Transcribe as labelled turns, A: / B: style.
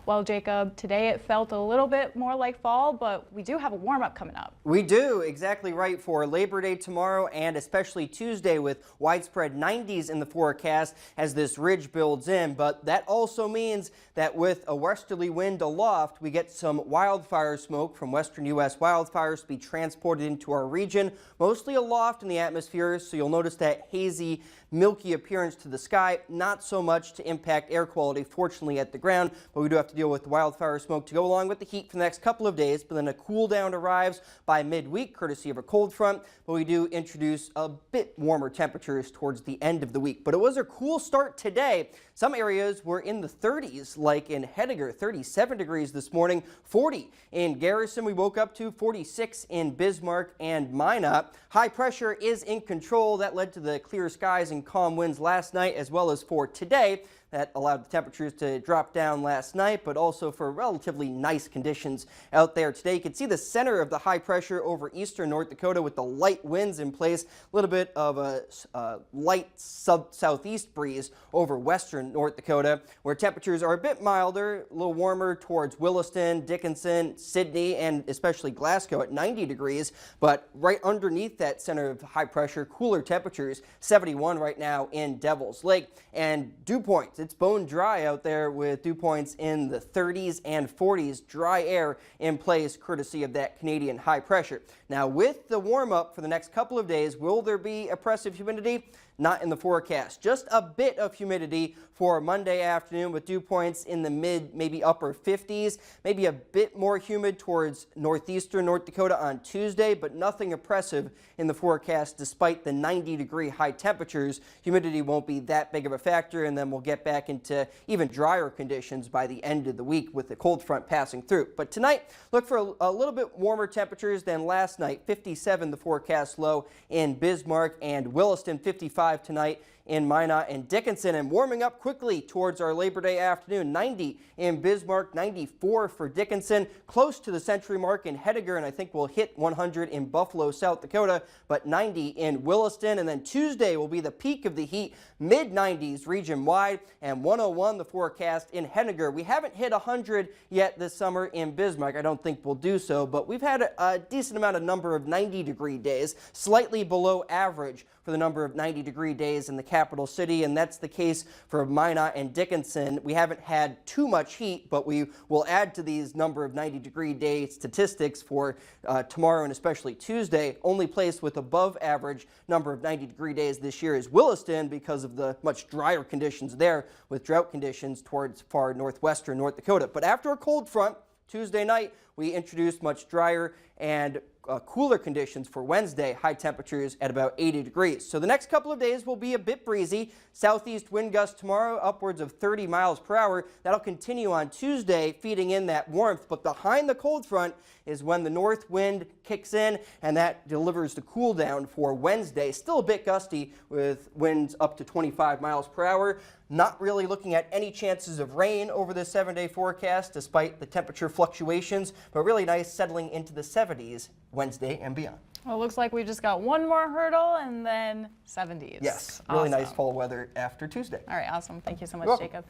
A: Well, Jacob, today it felt a little bit more like fall, but we do have a warm-up coming up.
B: We do, exactly right, for Labor Day tomorrow and especially Tuesday with widespread 90s in the forecast as this ridge builds in. But that also means that with a westerly wind aloft, we get some wildfire smoke from western U.S. wildfires to be transported into our region, mostly aloft in the atmosphere. So you'll notice that hazy, milky appearance to the sky, not so much to impact air quality, fortunately, at the ground, but we do have to deal with wildfire smoke to go along with the heat for the next couple of days. But then a cool down arrives by midweek, courtesy of a cold front, but we do introduce a bit warmer temperatures towards the end of the week. But it was a cool start today. Some areas were in the 30s, like in Heidegger, 37 degrees this morning, 40 in Garrison. We woke up to 46 in Bismarck and Minot. High pressure is in control. That led to the clear skies and calm winds last night, as well as for today. That allowed the temperatures to drop down last night, but also for relatively nice conditions out there today. You can see the center of the high pressure over eastern North Dakota with the light winds in place. A little bit of a light southeast breeze over western North Dakota, where temperatures are a bit milder, a little warmer towards Williston, Dickinson, Sidney, and especially Glasgow at 90 degrees. But right underneath that center of high pressure, cooler temperatures, 71 right now in Devil's Lake. And dew points, it's bone dry out there with dew points in the 30s and 40s, dry air in place courtesy of that Canadian high pressure. Now with the warm up for the next couple of days, will there be oppressive humidity? Not in the forecast. Just a bit of humidity for Monday afternoon with dew points in the mid, maybe upper 50s. Maybe a bit more humid towards northeastern North Dakota on Tuesday, but nothing oppressive in the forecast despite the 90-degree high temperatures. Humidity won't be that big of a factor, and then we'll get back into even drier conditions by the end of the week with the cold front passing through. But tonight, look for a little bit warmer temperatures than last night. 57 the forecast low in Bismarck and Williston, 55 tonight in Minot and Dickinson, and warming up quickly towards our Labor Day afternoon. 90 in Bismarck, 94 for Dickinson, close to the century mark in Heidegger, and I think we'll hit 100 in Buffalo, South Dakota, but 90 in Williston. And then Tuesday will be the peak of the heat, mid-90s region-wide, and 101 the forecast in Heidegger. We haven't hit 100 yet this summer in Bismarck. I don't think we'll do so, but we've had a decent amount of number of 90-degree days, slightly below average for the number of 90-degree days in the capital city, and that's the case for Minot and Dickinson. We haven't had too much heat, but we will add to these number of 90-degree day statistics for tomorrow and especially Tuesday. Only place with above average number of 90-degree days this year is Williston because of the much drier conditions there with drought conditions towards far northwestern North Dakota. But after a cold front, Tuesday night, we introduced much drier and cooler conditions for Wednesday, high temperatures at about 80 degrees. So the next couple of days will be a bit breezy. Southeast wind gusts tomorrow, upwards of 30 miles per hour. That'll continue on Tuesday, feeding in that warmth. But behind the cold front is when the north wind kicks in, and that delivers the cool down for Wednesday. Still a bit gusty with winds up to 25 miles per hour. Not really looking at any chances of rain over the 7-day forecast, despite the temperature fluctuations, but really nice settling into the 70s Wednesday and beyond.
A: Well, it looks like we just got one more hurdle and then 70s.
B: Yes, really
A: awesome.
B: Nice fall weather after Tuesday.
A: All right, awesome. Thank you so much,
B: You're welcome.
A: Jacob.